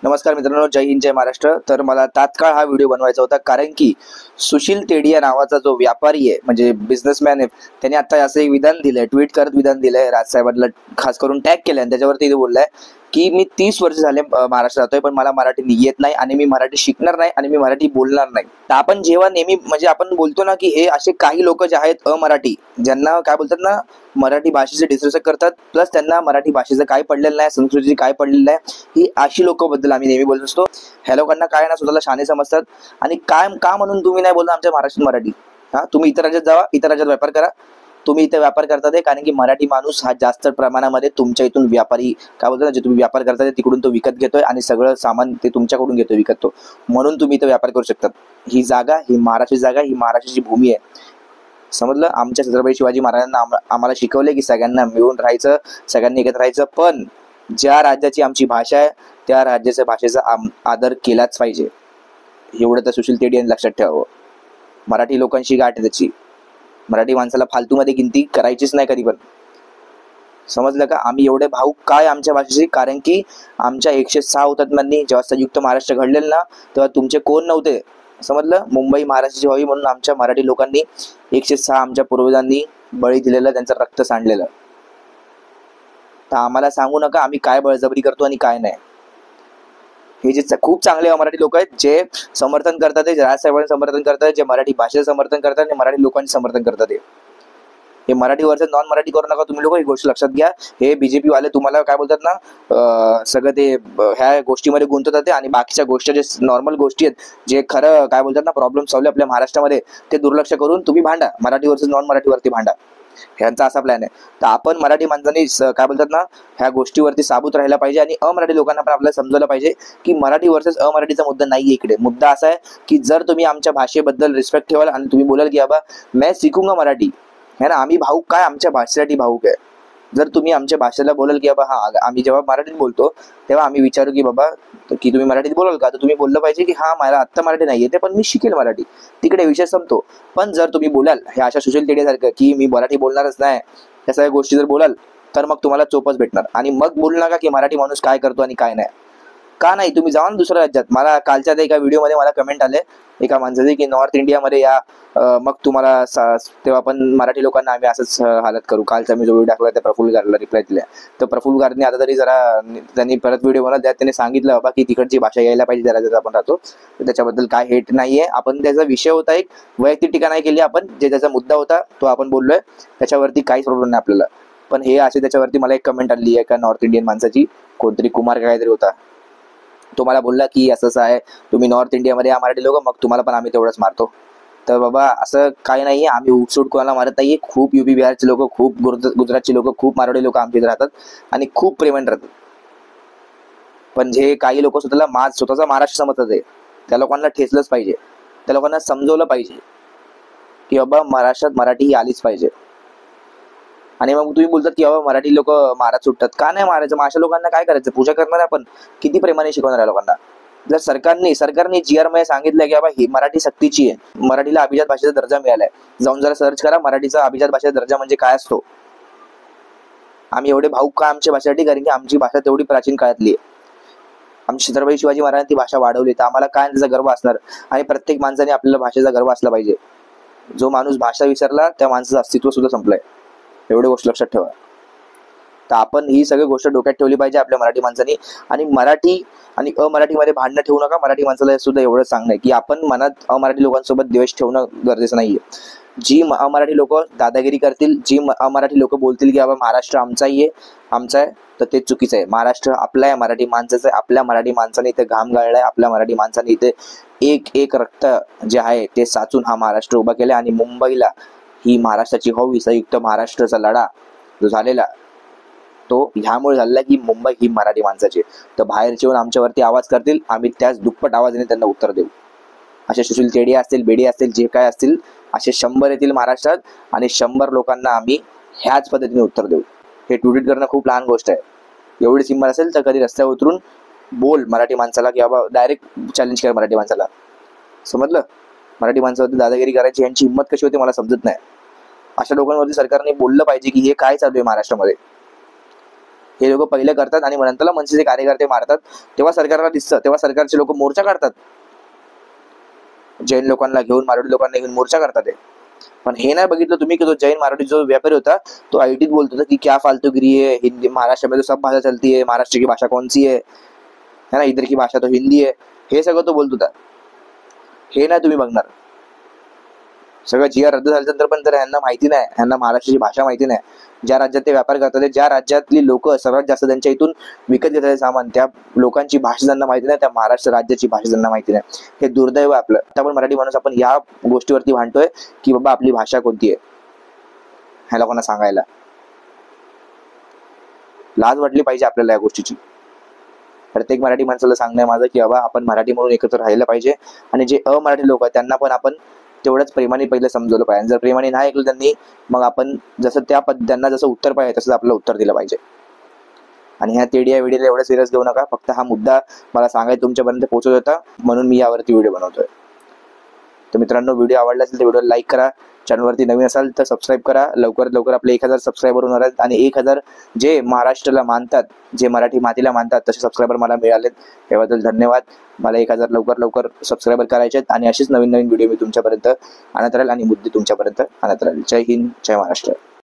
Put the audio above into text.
नमस्कार मित्रांनो, जय हिंद जय महाराष्ट्र. तर मला तात्काळ हा व्हिडिओ बनवायचा होता, कारण की सुशील तेडिया नावाचा जो व्यापारी आहे, म्हणजे बिझनेसमॅन आहे, त्याने आता असं एक विधान दिलंय, ट्विट करत विधान दिलंय, राजसाहेबांना खास करून टॅग केलंय आणि त्याच्यावरती ते बोललाय की मी 30 वर्ष झाले महाराष्ट्रात राहतोय, पण मला मराठी येत नाही आणि मी मराठी शिकणार नाही आणि मी मराठी बोलणार नाही. तर आपण जेव्हा नेहमी म्हणजे आपण बोलतो ना की हे असे काही लोक जे आहेत अमराठी, ज्यांना काय बोलतात ना, मराठी भाषेचे डिसरेस्पेक्ट करतात, प्लस त्यांना मराठी भाषेचं काय पडलेलं नाही, संस्कृतीची काय पडलेलं नाही, ही अशी लोक बद्दल आम्ही नेहमी बोलत असतो. ह्या लोकांना काय ना स्वतःला शाणे समजतात आणि काय का म्हणून तुम्ही नाही बोलता आमच्या महाराष्ट्रात मराठी. तुम्ही इतर राज्यात जावा, इतर राज्यात व्यापार करा. तुम्ही इथे व्यापार करतात कारण की मराठी माणूस हा जास्त प्रमाणामध्ये तुमच्या इथून व्यापारी काय बोलतात, जे तुम्ही व्यापार करतात तिकडून तो विकत घेतोय आणि सगळं सामान ते तुमच्याकडून घेतोय, विकतो, म्हणून तुम्ही इथे व्यापार करू शकतात. ही जागा, ही महाराष्ट्राची जागा, ही महाराष्ट्राची भूमी आहे. समजलं? आमच्या छत्रपती शिवाजी महाराजांना आम्हाला शिकवले की सगळ्यांना मिळून राहायचं, सगळ्यांनी एकत्र राहायचं, पण ज्या राज्याची आमची भाषा आहे त्या राज्याच्या भाषेचा आदर केलाच पाहिजे. एवढं तर सुशील तेडी यांनी लक्षात ठेवावं. मराठी लोकांशी गाठ आहे त्याची. मराठी माणसाला फालतूमध्ये गिनती करायचीच नाही कधी पण. समजलं का? आम्ही एवढे भाऊक काय आमच्या भाषेची, कारण की आमच्या 106 हुतात्म्यांनी जेव्हा संयुक्त महाराष्ट्र घडलेलं ना, तेव्हा तुमचे कोण नव्हते. समजलं? मुंबई महाराष्ट्राची व्हावी म्हणून आमच्या मराठी लोकांनी 106 आमच्या पूर्वजांनी बळी दिलेलं, त्यांचं रक्त सांडलेलं. तर आम्हाला सांगू नका आम्ही काय बळजबरी करतो आणि काय नाही. हे जे खूप चांगले मराठी लोक आहेत, जे समर्थन करतात, जे राजसाहेबांचं समर्थन करतात, जे मराठी भाषेचं समर्थन करतात आणि मराठी लोकांचे समर्थन करतात, हे मराठी वर्सेस नॉन मराठी करू नका तुम्ही लोक. ही गोष्ट लक्षात घ्या. हे बीजेपी वाले तुम्हाला काय बोलतात ना, सगळं ते ह्या गोष्टीमध्ये गुंतवतात आणि बाकीच्या गोष्टी जे नॉर्मल गोष्टी आहेत, जे खरं काय बोलतात ना प्रॉब्लेम सॉल्व्ह आपल्या महाराष्ट्रामध्ये, ते दुर्लक्ष करून तुम्ही भांडा, मराठी वर्सेस नॉन मराठीवरती भांडा. ह्यांचा असा प्लॅन आहे. तर आपण मराठी माणसांनी काय बोलतात ना, ह्या गोष्टीवरती साबूत राहायला पाहिजे आणि अमराठी लोकांना पण आपल्याला समजवलं पाहिजे की मराठी वर्सेस अमराठीचा मुद्दा नाहीये इकडे. मुद्दा असा आहे की जर तुम्ही आमच्या भाषेबद्दल रिस्पेक्ट ठेवाल आणि तुम्ही बोलाल की बाबा मैं सीखूंगा मराठी, है ना, आम्ही भाऊक काय आमच्या भाषेसाठी भाऊक आहे. जर तुम्ही आमच्या भाषेला बोलाल की बाबा हा, आम्ही जेव्हा मराठीत बोलतो तेव्हा आम्ही विचारू की बाबा की तुम्ही मराठीत बोलाल का, तर तुम्ही बोललं पाहिजे की हा मला आत्ता मराठी नाही येते पण मी शिकेल मराठी, तिकडे विषय संपतो. पण जर तुम्ही बोलाल हे अशा सुशील तेडीसारखं की मी मराठी बोलणारच नाही, या सगळ्या गोष्टी जर बोलाल तर मग तुम्हाला चोपच भेटणार. आणि मग बोलू नका की मराठी माणूस काय करतो आणि काय नाही. का नाही, तुम्ही जावा ना दुसऱ्या राज्यात. मला कालच्या एका व्हिडिओमध्ये मला कमेंट आले एका माणसाचे की नॉर्थ इंडियामध्ये या, मग तुम्हाला तेव्हा पण मराठी लोकांना आम्ही असंच हालत करू. कालचा मी जो व्हिडिओ टाकला त्या प्रफुल्ल गारला रिप्लाय दिला. तर प्रफुल्ल गारने आता तरी जरा त्यांनी परत व्हिडिओ बनवला, त्यात त्यांनी सांगितलं बाबा की तिकडची भाषा यायला पाहिजे त्या राज्यात आपण राहतो. तर त्याच्याबद्दल काय हेट नाहीये. आपण त्याचा विषय होता, एक वैयक्तिक टीका नाही केली आपण, जे त्याचा मुद्दा होता तो आपण बोललोय, त्याच्यावरती काहीच प्रॉब्लेम नाही आपल्याला. पण हे असे त्याच्यावरती मला एक कमेंट आली आहे का नॉर्थ इंडियन माणसाची, कोणतरी कुमार काहीतरी होता, तो मला बोलला की असं आहे, तुम्ही नॉर्थ इंडियामध्ये या मराठी लोक, मग तुम्हाला पण आम्ही तेवढंच मारतो. तर बाबा असं काही नाहीये, आम्ही उठसूट कोणाला मारत नाहीये. खूप युपी बिहारचे लोक, खूप गुजरातची लोक, खूप मारवाडी लोक आमच्या इथे राहतात आणि खूप प्रेमाने राहतात. पण जे काही लोक स्वतःचा महाराष्ट्र समजतात आहे, त्या लोकांना ठेचलंच पाहिजे, त्या लोकांना समजवलं पाहिजे की बाबा महाराष्ट्रात मराठी ही आलीच पाहिजे. आणि मग तुम्ही बोलतात की बाबा मराठी लोक मारत सुटतात, का नाही मारायचं? मग अशा लोकांना काय करायचं? पूजा करणार आपण? किती प्रेमाने शिकवणार आहे लोकांना? जर सरकारने GR मध्ये सांगितलं की बाबा ही मराठी सक्तीची आहे, मराठीला अभिजात भाषेचा दर्जा मिळालाय, जाऊन जरा सर्च करा मराठीचा अभिजात भाषेचा दर्जा म्हणजे काय असतो. आम्ही एवढे भाऊक का आमच्या भाषेसाठी, कारण की आमची भाषा तेवढी प्राचीन काळातली आहे. आमच्या छत्रपती शिवाजी महाराजांनी ती भाषा वाढवली, तर आम्हाला काय त्याचा गर्व असणार. आणि प्रत्येक माणसाने आपल्याला भाषेचा गर्व असला पाहिजे. जो माणूस भाषा विसरला त्या माणसाचं अस्तित्व सुद्धा संपलंय. एवढी गोष्ट लक्षात ठेवा. तर आपण ही सगळी गोष्ट डोक्यात ठेवली पाहिजे आपल्या मराठी माणसांनी. आणि मराठी आणि अमराठीमध्ये भांडणं ठेवू नका. मराठी माणसाला सुद्धा एवढं सांगणं आहे की आपण मनात अमराठी लोकांसोबत द्वेष ठेवणं गरजेचं नाहीये. जी अमराठी लोक दादागिरी करतील, जी अमराठी लोक बोलतील की बाबा महाराष्ट्र आमचा आहे, तर ते चुकीचं आहे. महाराष्ट्र आपला आहे, मराठी माणसाचं आहे. आपल्या मराठी माणसाने इथे घाम गाळलाय, आपल्या मराठी माणसाने इथे एक एक रक्त जे आहे ते साचून हा महाराष्ट्र उभा केलाय. आणि मुंबईला ही महाराष्ट्राची हवी, संयुक्त महाराष्ट्राचा लढा जो झालेला तो ह्यामुळे झालेला की मुंबई ही मराठी माणसाची. तर बाहेरचे येऊन आमच्यावरती आवाज करतील, आम्ही त्याच दुप्पट आवाजाने त्यांना उत्तर देऊ. असे सुशील तेडी असतील, बेडी असतील, जे काय असतील, असे 100 येतील महाराष्ट्रात आणि 100 लोकांना आम्ही ह्याच पद्धतीने उत्तर देऊ. हे ट्विट करणं खूप लहान गोष्ट आहे. एवढीच हिंमत असेल तर कधी रस्त्यावर उतरून बोल मराठी माणसाला की बाबा डायरेक्ट चॅलेंज कर मराठी माणसाला. समजलं? मराठी माणसावरती दादागिरी करायची यांची हिंमत कशी होते मला समजत नाही. अशा लोकांवरती सरकारने बोललं पाहिजे की हे काय चालू आहे महाराष्ट्रामध्ये. हे लोक पहिले करतात आणि नंतरला मनसेचे कार्यकर्ते मारतात, तेव्हा सरकारला दिसतं, तेव्हा सरकारचे लोक मोर्चा काढतात, जैन लोकांना घेऊन, मारवाडी लोकांना घेऊन मोर्चा करतात. पण हे नाही बघितलं तुम्ही की जो जैन मारवाडी जो व्यापारी होता तो आयटीत बोलत होता की क्या फालतूगिरी है, हिंदी महाराष्ट्र में तो सब भाषा चलती है, महाराष्ट्र की भाषा कौन सी है ना, इधर की भाषा तो हिंदी है, हे सगळं तो बोलत होता. हे नाही तुम्ही बघणार. सगळं जी आर रद्द झाल्यानंतर पण तर यांना माहिती नाही, यांना महाराष्ट्राची भाषा माहिती नाही. ज्या राज्यात ते व्यापार करतात, ज्या राज्यातली लोक सर्वात जास्त त्यांच्या इथून विकत घेतात सामान, त्या लोकांची भाषा त्यांना माहिती नाही, त्या महाराष्ट्र राज्याची भाषा त्यांना माहिती नाही. हे दुर्दैव आहे आपलं. आता आपण मराठी माणूस आपण या गोष्टीवरती भांडतोय की बाबा आपली भाषा कोणती आहे, ह्या लोकांना सांगायला लाज वाटली पाहिजे आपल्याला या गोष्टीची. प्रत्येक मराठी माणसाला सांगणं माझं की बाबा आपण मराठी म्हणून एकत्र राहिलं पाहिजे, आणि जे अमराठी लोक आहेत त्यांना पण आपण तेवढंच प्रेमाने पहिलं समजवलं पाहिजे. जर प्रेमाने नाही ऐकलं त्यांनी, मग आपण जसं त्यांना जसं उत्तर पाहिजे तसंच आपलं उत्तर दिलं पाहिजे. आणि ह्या तेडिया व्हिडिओला एवढं सिरियस घेऊ नका, फक्त हा मुद्दा मला सांगायचा तुमच्यापर्यंत पोहोचत होता म्हणून मी यावरती व्हिडिओ बनवतोय. तर मित्रांनो, व्हिडिओ आवडला असेल तर व्हिडिओ लाईक करा, चॅनलवरती नवीन असाल तर सबस्क्राईब करा. लवकरात लवकर आपले 1000 सबस्क्रायबर होणार आहेत, आणि 1000 जे महाराष्ट्राला मानतात, जे मराठी मातीला मानतात तसे सबस्क्रायबर मला मिळालेत, याबद्दल धन्यवाद. मला 1000 लवकर सबस्क्रायबर करायचे आहेत, आणि अशीच नवीन व्हिडिओ मी तुमच्यापर्यंत आणत राहील आणि मुद्दे तुमच्यापर्यंत आणत राहील. जय हिंद, जय महाराष्ट्र.